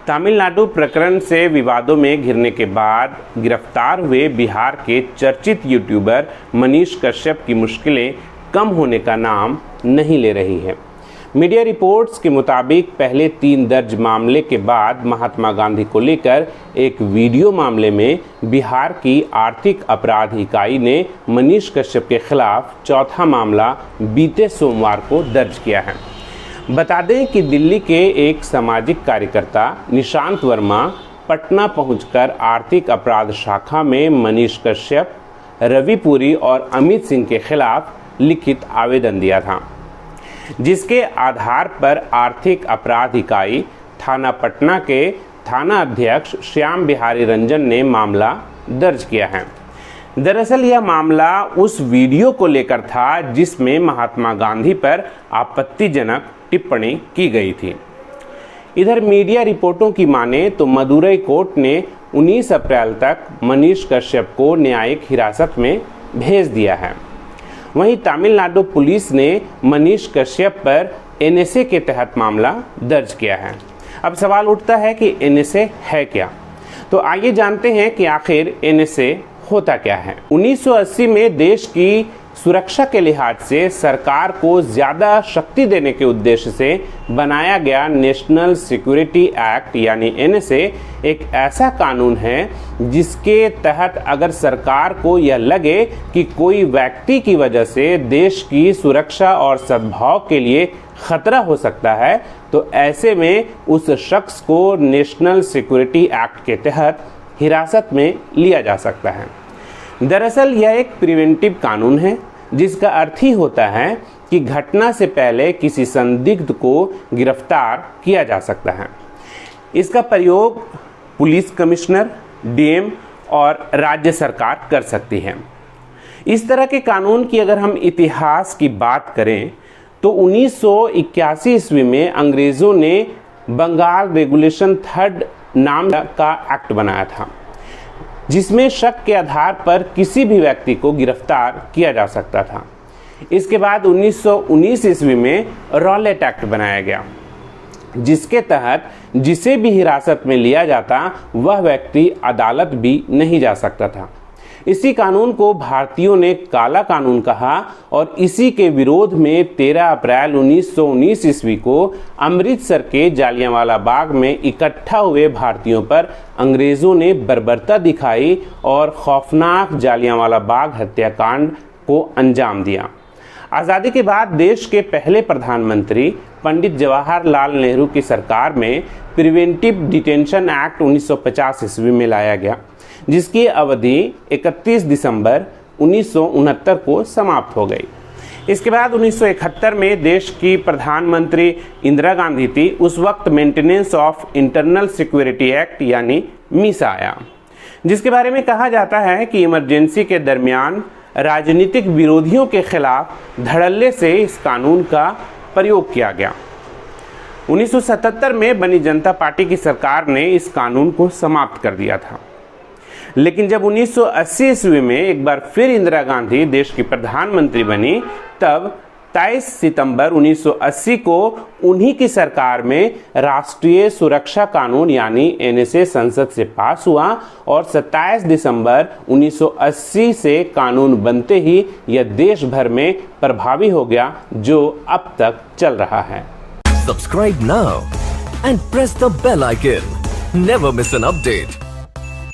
तमिलनाडु प्रकरण से विवादों में घिरने के बाद गिरफ्तार हुए बिहार के चर्चित यूट्यूबर मनीष कश्यप की मुश्किलें कम होने का नाम नहीं ले रही है। मीडिया रिपोर्ट्स के मुताबिक पहले 3 दर्ज मामले के बाद महात्मा गांधी को लेकर एक वीडियो मामले में बिहार की आर्थिक अपराध इकाई ने मनीष कश्यप के खिलाफ चौथा मामला बीते सोमवार को दर्ज किया है। बता दें कि दिल्ली के एक सामाजिक कार्यकर्ता निशांत वर्मा पटना पहुंचकर आर्थिक अपराध शाखा में मनीष कश्यप, रवि पुरी और अमित सिंह के खिलाफ लिखित आवेदन दिया था, जिसके आधार पर आर्थिक अपराध इकाई थाना पटना के थाना अध्यक्ष श्याम बिहारी रंजन ने मामला दर्ज किया है। दरअसल यह मामला उस वीडियो को लेकर था जिसमें महात्मा गांधी पर आपत्तिजनक टिप्पणी की गई थी। इधर मीडिया रिपोर्टों की माने तो मदुरई कोर्ट ने 19 अप्रैल तक मनीष कश्यप को न्यायिक हिरासत में भेज दिया है। वहीं तमिलनाडु पुलिस ने मनीष कश्यप पर एनएसए के तहत मामला दर्ज किया है। अब सवाल उठता है कि एनएसए है क्या? तो आइए जानते हैं कि आखिर एनएसए होता क्या है। 1980 में देश की सुरक्षा के लिहाज से सरकार को ज़्यादा शक्ति देने के उद्देश्य से बनाया गया नेशनल सिक्योरिटी एक्ट यानी एनएसए एक ऐसा कानून है जिसके तहत अगर सरकार को यह लगे कि कोई व्यक्ति की वजह से देश की सुरक्षा और सद्भाव के लिए खतरा हो सकता है तो ऐसे में उस शख्स को नेशनल सिक्योरिटी एक्ट के तहत हिरासत में लिया जा सकता है। दरअसल यह एक प्रिवेंटिव कानून है जिसका अर्थ ही होता है कि घटना से पहले किसी संदिग्ध को गिरफ्तार किया जा सकता है। इसका प्रयोग पुलिस कमिश्नर, डीएम और राज्य सरकार कर सकती है। इस तरह के कानून की अगर हम इतिहास की बात करें तो 1981 ईस्वी में अंग्रेज़ों ने बंगाल रेगुलेशन 3 नाम का एक्ट बनाया था, जिसमें शक के आधार पर किसी भी व्यक्ति को गिरफ्तार किया जा सकता था। इसके बाद 1919 ईस्वी में रॉलेट एक्ट बनाया गया, जिसके तहत जिसे भी हिरासत में लिया जाता वह व्यक्ति अदालत भी नहीं जा सकता था। इसी कानून को भारतीयों ने काला कानून कहा और इसी के विरोध में 13 अप्रैल 1919 ईस्वी को अमृतसर के जालियांवाला बाग में इकट्ठा हुए भारतीयों पर अंग्रेज़ों ने बर्बरता दिखाई और खौफनाक जालियांवाला बाग हत्याकांड को अंजाम दिया। आज़ादी के बाद देश के पहले प्रधानमंत्री पंडित जवाहरलाल नेहरू की सरकार में प्रिवेंटिव डिटेंशन एक्ट 1950 ईस्वी में लाया गया, जिसकी अवधि 31 दिसंबर 1969 को समाप्त हो गई। इसके बाद 1971 में देश की प्रधानमंत्री इंदिरा गांधी थी। उस वक्त maintenance of internal security act यानी मीसा आया, जिसके बारे में कहा जाता है कि इमरजेंसी के दरमियान राजनीतिक विरोधियों के खिलाफ धड़ल्ले से इस कानून का प्रयोग किया गया। 1977 में बनी जनता पार्टी की सरकार ने इस कानून को समाप्त कर दिया था, लेकिन जब 1980 ईस्वी में एक बार फिर इंदिरा गांधी देश की प्रधानमंत्री बनी तब 23 सितंबर 1980 को उन्हीं की सरकार में राष्ट्रीय सुरक्षा कानून यानी एनएसए संसद से पास हुआ और 27 दिसंबर 1980 से कानून बनते ही यह देश भर में प्रभावी हो गया, जो अब तक चल रहा है। Subscribe now and press the bell icon, never miss an update.